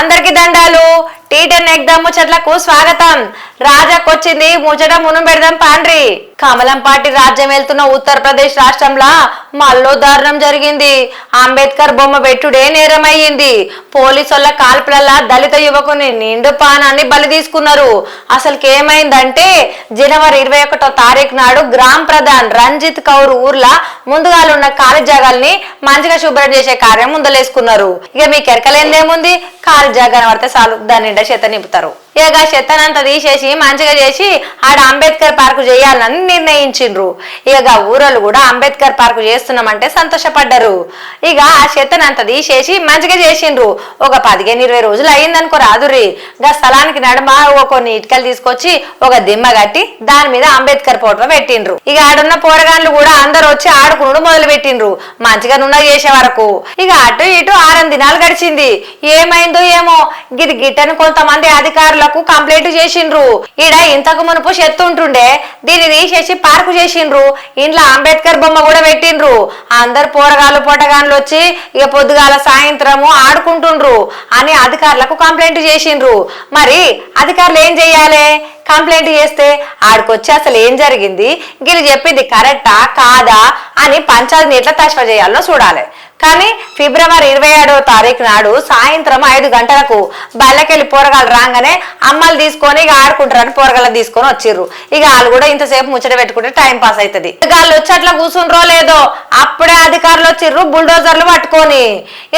అందరికి దండాలు. టీ10 ఎగ్దాం ముచ్చట్లకు స్వాగతం. రాజాకొచ్చింది ముచ్చట మును పెడదాం పాండ్రి. కమలం పార్టీ రాజ్యం వెళ్తున్న ఉత్తరప్రదేశ్ రాష్ట్రంలో మల్లో దారుణం జరిగింది. అంబేద్కర్ బొమ్మ పెట్టుడే నేరమయ్యింది. పోలీసుల కాల్పులలా దళిత యువకుని నిండు పానాన్ని బలి తీసుకున్నారు. అసలుకేమైందంటే జనవరి 21వ తారీఖు నాడు గ్రామ ప్రధాన్ రంజిత్ కౌర్ ఊర్లా ముందుగాలున్న ఖాళీ జాగాల్ని మంచిగా శుభ్రం చేసే కార్యం ముందలేసుకున్నారు. ఇక మీకు ఎరకలేందేముంది, ఖాళీ జాగా పడితే చాలు దాని నిండా చెత్త నింపుతారు. ఇక చెత్తనంతా తీసేసి మంచిగా చేసి ఆడ అంబేద్కర్ పార్కు చేయాలని నిర్ణయించిండ్రు. ఇక ఊరలు కూడా అంబేద్కర్ పార్కు చేస్తున్నామంటే సంతోషపడ్డారు. ఇక ఆ చెత్తనంతా తీసేసి మంచిగా చేసిండ్రు. ఒక 15-20 రోజులు అయ్యిందనుకో రాదుర్రి. గా స్థలానికి నడుమ కొన్ని ఇటుకలు తీసుకొచ్చి ఒక దిమ్మ కట్టి దాని మీద అంబేద్కర్ ఫోటో పెట్టిండ్రు. ఇక ఆడున్న పోరగాన్లు కూడా అందరు వచ్చి ఆడుకునుడు మొదలు పెట్టిండ్రు మంచిగా నున్న చేసే వరకు. ఇక అటు ఇటు 6 దినాలు గడిచింది. ఏమైందో ఏమో గిది గిట్టని కొంతమంది అధికారులకు కంప్లైంట్ చేసిండ్రు. ఈడ ఇంతకు మునుపు చెత్త ఉంటుండే, దీన్ని తీసేసి పార్కు చేసిండ్రు. ఇంట్లో అంబేద్కర్ బొమ్మ కూడా పెట్టిండ్రు. అందరు పోరగాళ్ళు పొటగాన్లు వచ్చి ఇక పొద్దుగాల సాయంత్రము ఆడుకుంటుండ్రు అని అధికారులకు కంప్లైంట్ చేసిండ్రు. మరి అధికారులు ఏం చెయ్యాలి? కంప్లైంట్ చేస్తే ఆడికొచ్చి అసలు ఏం జరిగింది, గిరి చెప్పింది కరెక్టా కాదా అని పంచాయతీని ఎట్లా తష్ఫా చేయాలో చూడాలి. కానీ ఫిబ్రవరి 27వ తారీఖు నాడు సాయంత్రం 5 గంటలకు బళ్ళకెళ్ళి పోరగాళ్ళు రాగానే అమ్మలు తీసుకొని ఇక ఆడుకుంటారని పోరగాళ్ళని తీసుకొని వచ్చిర్రు. ఇక వాళ్ళు కూడా ఇంతసేపు ముచ్చట పెట్టుకుంటే టైం పాస్ అవుతుంది. ఇక వాళ్ళు వచ్చి అట్లా కూర్చుండ్రో లేదో అప్పుడే అధికారులు వచ్చిర్రు బుల్డోజర్లు పట్టుకొని.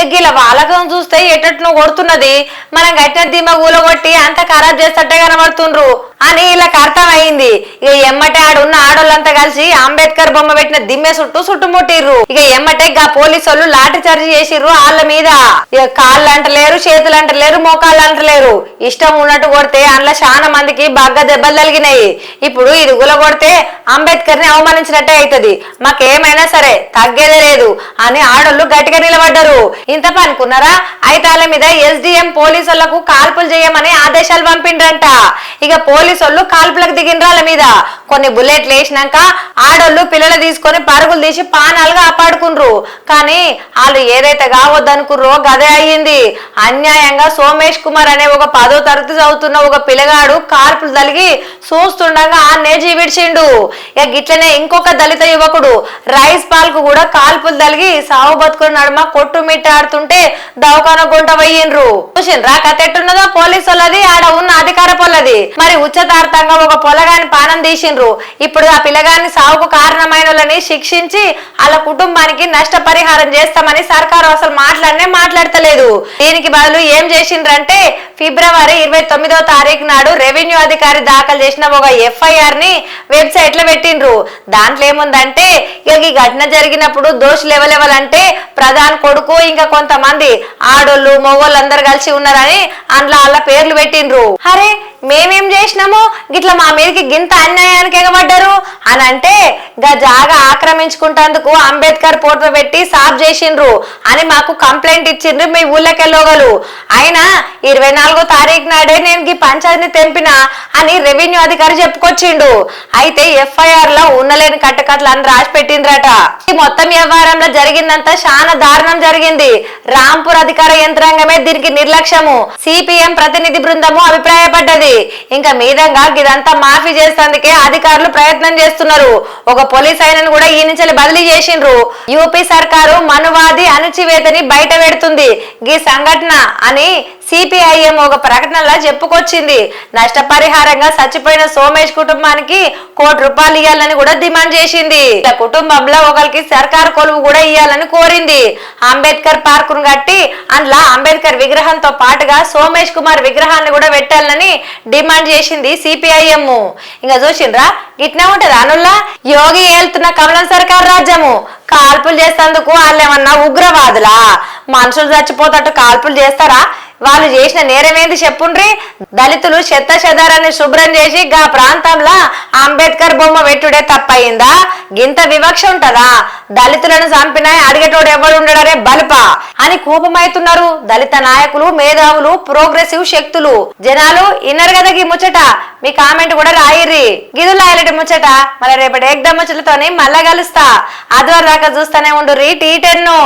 ఇక ఇలా వాళ్ళకం చూస్తే ఎట్టను కొడుతున్నది, మనం గట్టిన దిమ్మ కూలగొట్టి అంత ఖరాబ్ చేస్తట్టే కనబడుతుండ్రు అని వీళ్ళకి అర్థమైంది. ఇక ఎమ్మటే ఆడున్న ఆడోళ్ళంతా కలిసి అంబేద్కర్ బొమ్మ పెట్టిన దిమ్మె చుట్టుముట్టిర్రు. ఇక ఎమ్మటే గా పోలీసు వాళ్ళు లాఠీ చార్జీ చేసిర్రు వాళ్ళ మీద. ఇక కాళ్ళు అంటలేరు, చేతులు అంటలేరు, మోకాళ్ళు అంటలేరు. ఇష్టం ఉన్నట్టు కొడితే అందులో చాలా మందికి బాగా దెబ్బలు తగిలినాయి. ఇప్పుడు ఇది గులగొడితే అంబేద్కర్ ని అవమానించినట్టే అవుతుంది, మాకేమైనా సరే తగ్గేదే లేదు అని ఆడోళ్ళు గట్టిగా నిలబడ్డారు. ఇంత పనుకున్నారా? అయితే వాళ్ళ మీద SDM పోలీసులకు కాల్పులు చేయమని ఆదేశాలు పంపిండ్రంట. ఇక పోలీసులు కాల్పులకు దిగిండ్రు వాళ్ళ మీద. కొన్ని బుల్లెట్లు వేసినాక ఆడోళ్ళు పిల్లలు తీసుకొని పరుగులు తీసి పానాలుగా కాపాడుకుండ్రు. కానీ వాళ్ళు ఏదైతే కావద్దనుకుర్రో గదే అయ్యింది. అన్యాయంగా సోమేష్ కుమార్ అనే ఒక 10వ తరగతి చదువుతున్న ఒక పిల్లగాడు కాల్పులు తలిగి చూస్తుండగా ఆన్నే జీవిడ్చిండు. ఇక గిట్లనే ఇంకొక దళిత యువకుడు రైస్ పాల్ కు కూడా కాల్పులు తలిగి సావు బతుకుని నడుమ కొట్టుమిట్టాడుతుంటే దవాఖాన గుంట పోయిండ్రు. చూసిండ్రా కథ ఎట్టున్నదో పోలీసు వాళ్ళది, ఆడ ఉన్న అధికార పొలది. మరి ఉచ్చతార్థంగా ఒక పొలగాని పానం తీసిండ్రు. ఇప్పుడు ఆ పిల్లగాని సావుకు కారణమైన వాళ్ళని శిక్షించి వాళ్ళ కుటుంబానికి నష్టపరిహారం చేస్తామని సర్కారు అసలు మాట్లాడతలేదు. దీనికి బదులు ఏం చేసిండ్రంటే ఫిబ్రవరి 29వ తారీఖు నాడు రెవెన్యూ అధికారి దాఖలు చేసిన ఒక FIR ని వెబ్సైట్ లో పెట్టిండ్రు. దాంట్లో ఏముందంటే ఇక ఈ ఘటన జరిగినప్పుడు దోషులు ఎవరెవరంటే ప్రధాన్ కొడుకు ఇంకా కొంతమంది ఆడోళ్ళు మొగోళ్ళు అందరు కలిసి ఉన్నారని అందులో వాళ్ళ పేర్లు పెట్టిండ్రు. అరే మేమేం చేసినాము గిట్లా మా మీదకి గింత అన్యాయానికి ఎగబడ్డారు అని అంటే గా జాగా ఆక్రమించుకుంటేందుకు అంబేద్కర్ ఫోటో పెట్టి సాఫ్ చేసిండ్రు అని మాకు కంప్లైంట్ ఇచ్చిండ్రు మీ ఊళ్ళకెళ్ళగలు. అయినా 24వ తారీఖు నాడే నేను ఈ పంచాయతీని తెంపినా అని రెవెన్యూ అధికారి చెప్పుకొచ్చిండు. అయితే FIR లో ఉన్నలేని కట్టకట్లు అని రాసి పెట్టిండ్రట. ఈ మొత్తం వ్యవహారంలో జరిగిందంతా చాలా దారుణం జరిగింది. రాంపూర్ అధికార యంత్రాంగమే దీనికి నిర్లక్ష్యము, CPM ప్రతినిధి బృందము అభిప్రాయపడ్డది. ఇంకా మీదంగా ఇదంతా మాఫీ చేసేందుకే అధికారులు ప్రయత్నం చేస్తున్నారు. ఒక పోలీస్ ఆయనను కూడా ఈ నుంచి బదిలీ చేసిండ్రు. యూపీ సర్కారు మనువాది అణచివేతని బయట పెడుతుంది ఈ సంఘటన అని CPIM ఒక ప్రకటనలో చెప్పుకొచ్చింది. నష్టపరిహారంగా చచ్చిపోయిన సోమేష్ కుటుంబానికి ₹1 కోటి ఇవ్వాలని కూడా డిమాండ్ చేసింది. కుటుంబంలో ఒకరికి సర్కారు కొలువు కూడా ఇవ్వాలని కోరింది. అంబేద్కర్ పార్కును కట్టి అందులో అంబేద్కర్ విగ్రహంతో పాటుగా సోమేష్ కుమార్ విగ్రహాన్ని కూడా పెట్టాలని డిమాండ్ చేసింది CPIM. ఇంకా చూసిండ్రా గిట్నే ఉంటది అనుల్లా యోగి ఏళ్తున్న కమలం సర్కార్ రాజ్యము. కాల్పులు చేసేందుకు వాళ్ళేమన్నా ఉగ్రవాదులా? మనుషులు చచ్చిపోతట్టు కాల్పులు చేస్తారా? వాళ్ళు చేసిన నేరమేంది చెప్పుండ్రి? దళితులు చెత్త శుభ్రం చేసి గా ప్రాంతంలో అంబేద్కర్ బొమ్మ పెట్టుడే తప్పయిందా? గింత వివక్ష ఉంటదా? దళితులను చంపినా అడిగేటోడు ఎవడు ఉండడరే బలుప అని కోపమైతున్నారు దళిత నాయకులు, మేధావులు, ప్రోగ్రెసివ్ శక్తులు. జనాలు ఇన్నర్ కదా ఈ ముచ్చట. మీ కామెంట్ కూడా రాయిర్రి. గిదులా ఇలాంటి ముచ్చట మళ్ళీ రేపటి ఎగ్దాం ముచ్చటతోని మళ్ళా కలుస్తా. ఆదివారం దాకా చూస్తూనే ఉండు టీ10.